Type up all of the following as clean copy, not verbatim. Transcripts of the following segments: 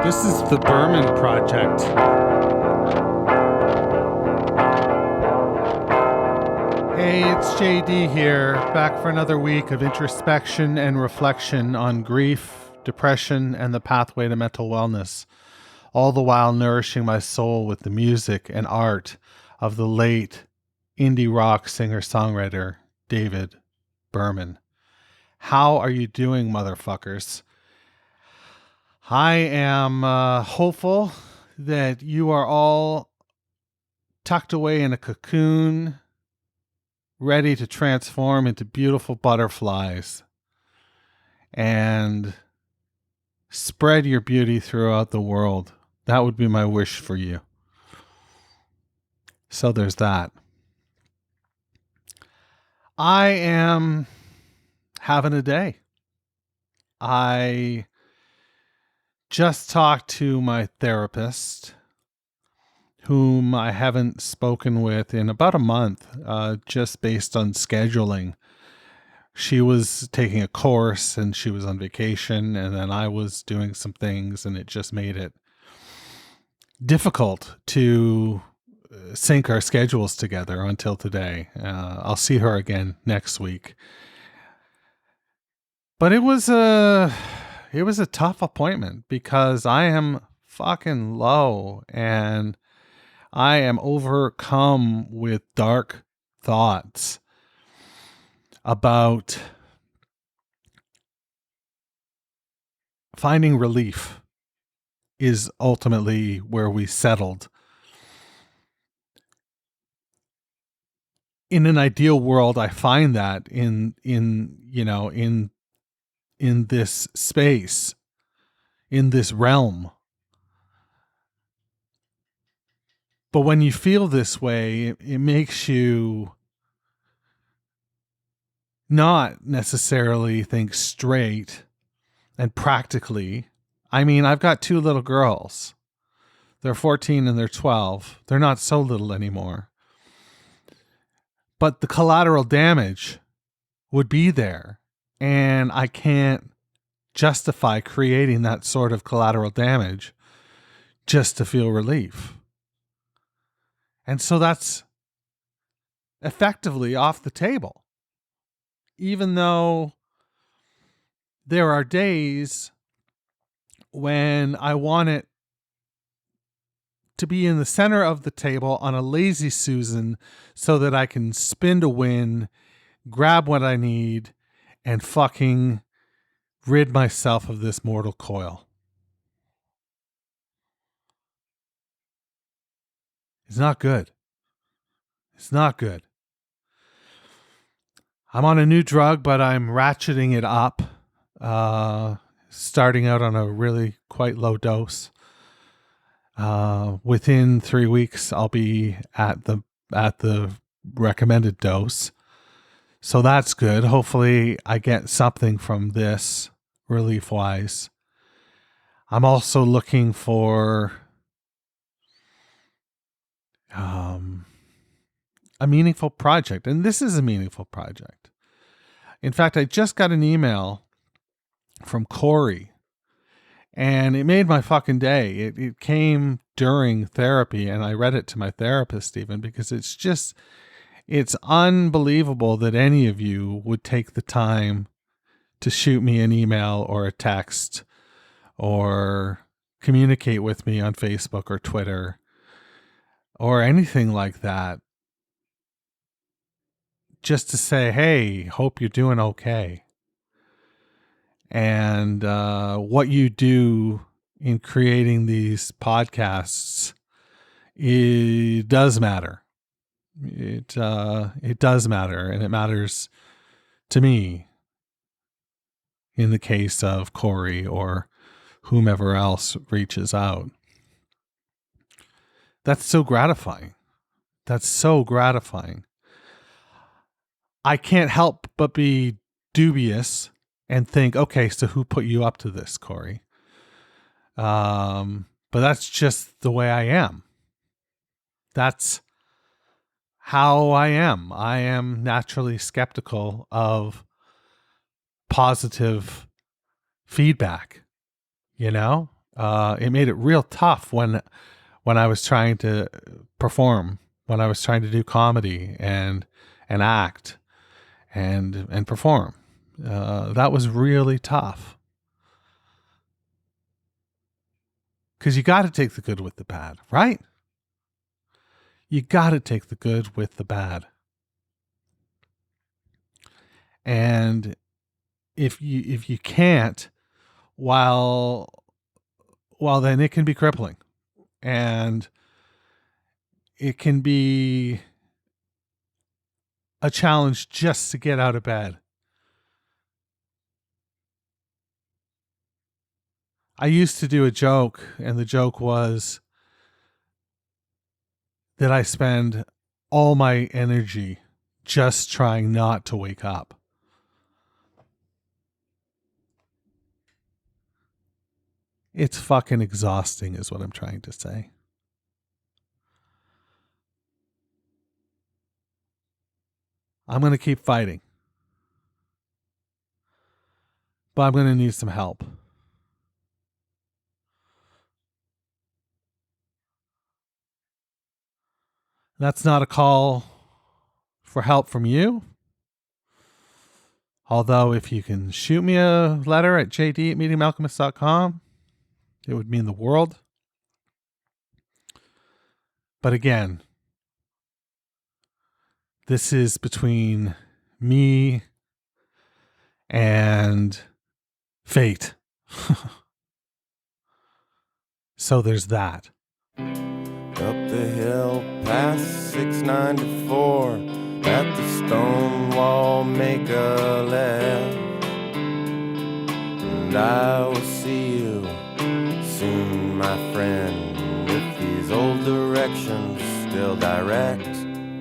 This is the Berman Project. Hey, it's JD here, back for another week of introspection and reflection on grief, depression, and the pathway to mental wellness, all the while nourishing my soul with the music and art of the late indie rock singer-songwriter David Berman. How are you doing, motherfuckers? I am hopeful that you are all tucked away in a cocoon, ready to transform into beautiful butterflies and spread your beauty throughout the world. That would be my wish for you. So there's that. I am having a day. I just talked to my therapist, whom I haven't spoken with in about a month, just based on scheduling. She was taking a course and she was on vacation, and then I was doing some things, and it just made it difficult to sync our schedules together until today. I'll see her again next week. But it was a tough appointment because I am fucking low and I am overcome with dark thoughts about finding relief is ultimately where we settled. In an ideal world, I find that in this space, in this realm. But when you feel this way, it makes you not necessarily think straight and practically. I mean, I've got two little girls. They're 14 and they're 12. They're not so little anymore. But the collateral damage would be there. And I can't justify creating that sort of collateral damage just to feel relief. And so that's effectively off the table. Even though there are days when I want it to be in the center of the table on a lazy Susan so that I can spin to win, grab what I need, and fucking rid myself of this mortal coil. It's not good. It's not good. I'm on a new drug, but I'm ratcheting it up, starting out on a really quite low dose. Within 3 weeks, I'll be at the recommended dose. So that's good. Hopefully I get something from this relief-wise. I'm also looking for a meaningful project. And this is a meaningful project. In fact, I just got an email from Corey, and it made my fucking day. It came during therapy, and I read it to my therapist even, because it's unbelievable that any of you would take the time to shoot me an email or a text or communicate with me on Facebook or Twitter or anything like that, just to say, hey, hope you're doing okay. And what you do in creating these podcasts, it does matter. It does matter, and it matters to me in the case of Corey or whomever else reaches out. That's so gratifying. That's so gratifying. I can't help but be dubious and think, okay, so who put you up to this, Corey? But that's just the way I am. That's how I am. I am naturally skeptical of positive feedback, you know? It made it real tough when I was trying to perform, when I was trying to do comedy and act and perform. That was really tough. Because you got to take the good with the bad, right? You got to take the good with the bad. And if you can't, well, then it can be crippling. And it can be a challenge just to get out of bed. I used to do a joke, and the joke was that I spend all my energy just trying not to wake up. It's fucking exhausting, is what I'm trying to say. I'm going to keep fighting. But I'm going to need some help. That's not a call for help from you. Although if you can shoot me a letter at jd@meetingmalcomus.com, it would mean the world. But again, this is between me and fate. So there's that. Up the hill past 694, at the stone wall make a left, and I will see you soon, my friend, if these old directions still direct.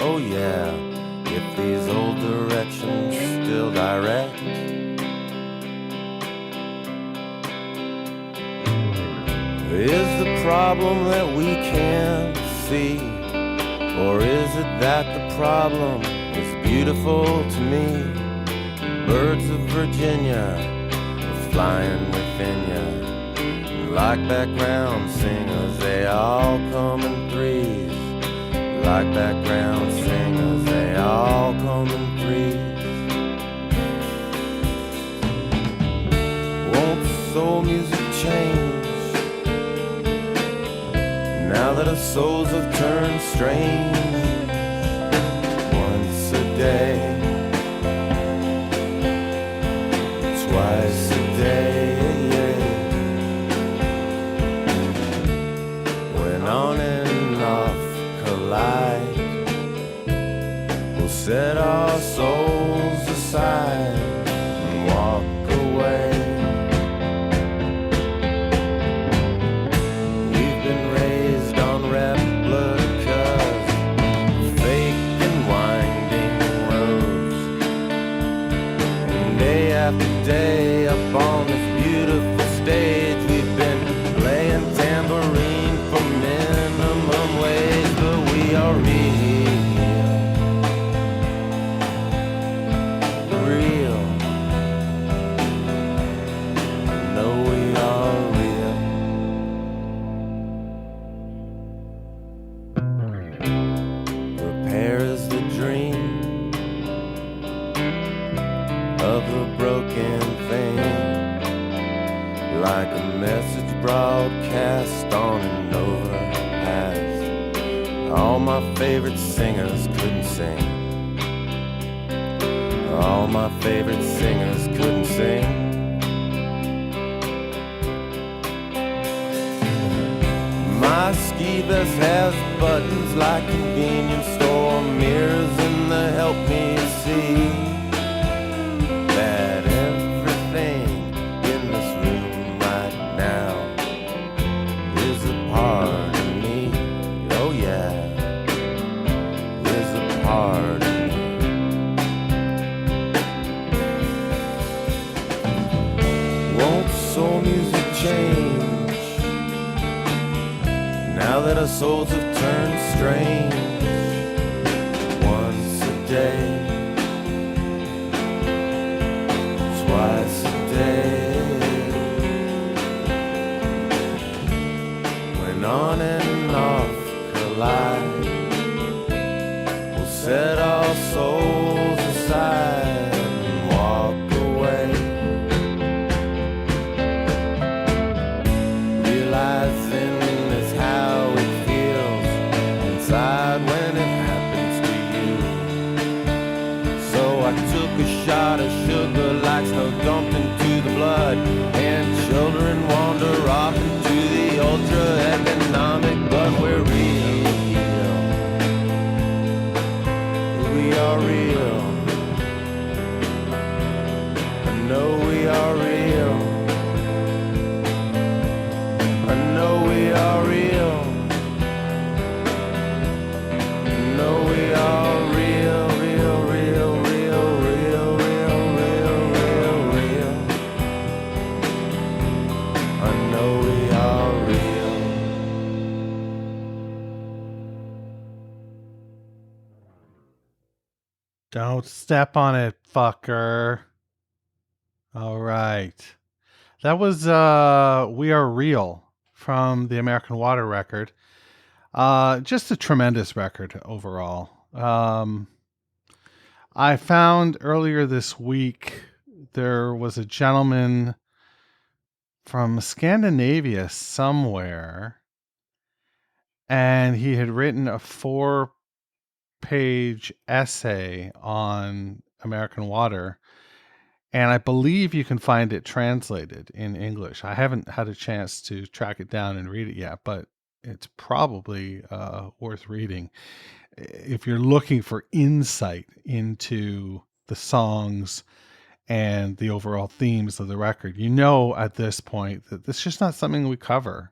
Oh yeah, if these old directions still direct. Is the problem that we can't see, or is it that the problem is beautiful to me? Birds of Virginia are flying within you, like background singers, they all come in threes. Like background singers, they all come in threes. Won't soul music change now that our souls have turned strange? Once a day, twice a day, when on and off collide, we'll set our souls aside and walk away. After day up on this beautiful stage, we've been playing tambourine for minimum wage, but we are real. I know we are real. Repair is the dream of the broken thing, like a message broadcast on an overpass. All my favorite singers couldn't sing. All my favorite singers couldn't sing. My ski vest has buttons like convenience store mirrors, and the help me see that everything in this room right now is a part of me. Oh yeah, is a part of me. Won't soul music change now that our souls have turned strange? Once a day, twice a day, when on and off collide. We'll set our souls aside and walk away, realizing it's how it feels inside when it happens to you. So I took a shot of sugar like snow dumped into the blood, and children wander off into the ultra-economic, but we're real. We are real. I know we are real. I know we are real. I know we are real, real, real, real, real, real, real, real, real. I know we are real. Don't step on it, fucker. All right. That was We Are Real from the American Water record. Just a tremendous record overall. I found earlier this week there was a gentleman from Scandinavia somewhere, and he had written a 4-page essay on American Water, and I believe you can find it translated in English. I haven't had a chance to track it down and read it yet, but it's probably worth reading if you're looking for insight into the songs and the overall themes of the record. You know at this point that this is just not something we cover.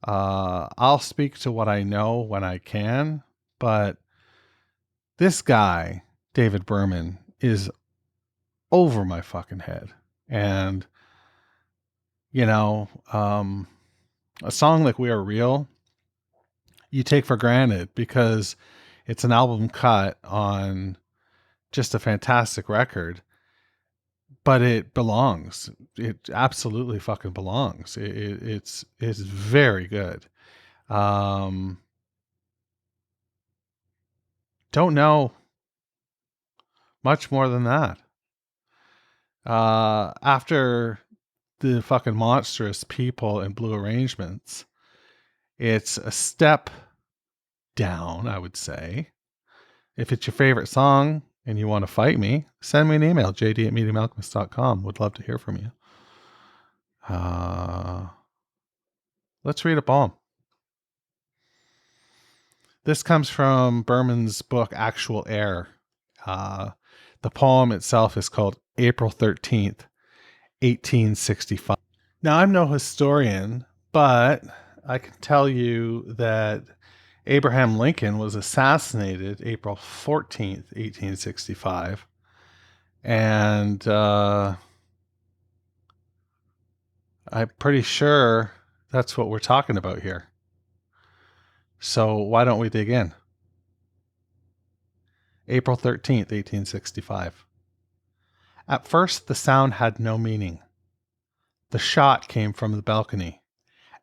I'll speak to what I know when I can, but this guy, David Berman, is over my fucking head. And, you know, a song like We Are Real, you take for granted because it's an album cut on just a fantastic record, but it belongs. It absolutely fucking belongs. It's very good. Don't know much more than that. After the fucking monstrous people and blue arrangements, it's a step down, I would say. If it's your favorite song and you want to fight me, send me an email, jd@meetingmalcomus.com. Would love to hear from you. Let's read a poem. This comes from Berman's book, Actual Heir. The poem itself is called April 13th, 1865. Now, I'm no historian, but I can tell you that Abraham Lincoln was assassinated April 14th, 1865. And I'm pretty sure that's what we're talking about here. So why don't we dig in? April 13th, 1865. At first, the sound had no meaning. The shot came from the balcony,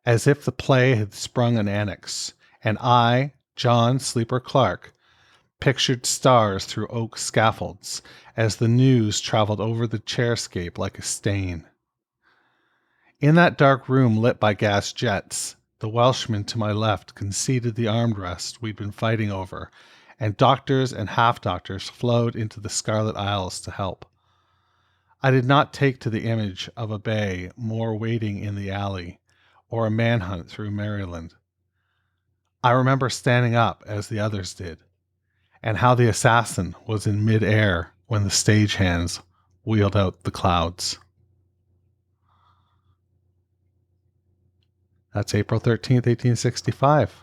as if the play had sprung an annex, and I, John Sleeper Clark, pictured stars through oak scaffolds as the news traveled over the chairscape like a stain. In that dark room lit by gas jets, the Welshman to my left conceded the armrest we'd been fighting over, and doctors and half-doctors flowed into the scarlet aisles to help. I did not take to the image of a bay more waiting in the alley, or a manhunt through Maryland. I remember standing up as the others did, and how the assassin was in mid-air when the stagehands wheeled out the clouds. That's April 13th, 1865.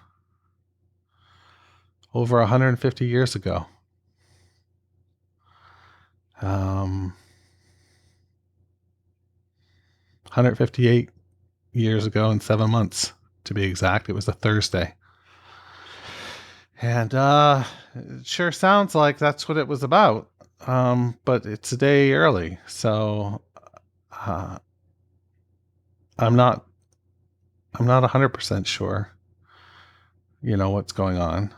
Over 150 years ago. 158 years ago and 7 months, to be exact. It was a Thursday. And it sure sounds like that's what it was about. But it's a day early, so I'm not 100% sure. what's going on.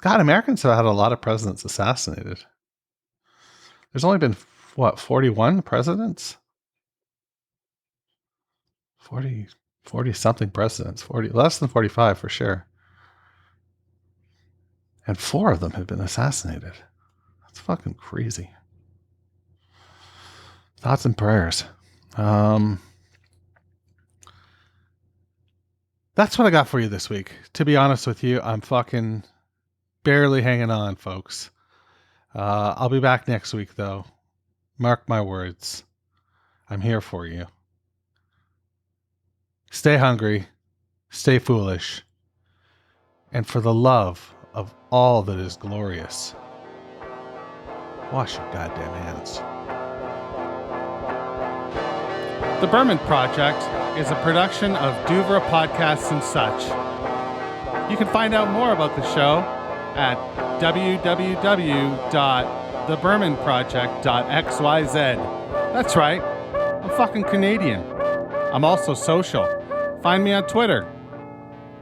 God, Americans have had a lot of presidents assassinated. There's only been, 41 presidents? 40 something presidents, less than 45 for sure. And 4 of them have been assassinated. That's fucking crazy. Thoughts and prayers. That's what I got for you this week. To be honest with you, I'm fucking barely hanging on, folks. I'll be back next week, though. Mark my words. I'm here for you. Stay hungry. Stay foolish. And for the love of all that is glorious, wash your goddamn hands. The Berman Project is a production of Douvres Podcasts and Such. You can find out more about the show at www.thebermanproject.xyz. That's right, I'm fucking Canadian. I'm also social. Find me on Twitter,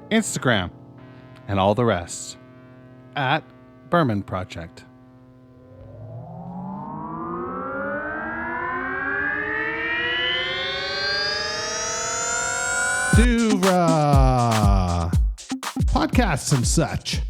Instagram, and all the rest at Berman Project. Douvres Podcasts and Such.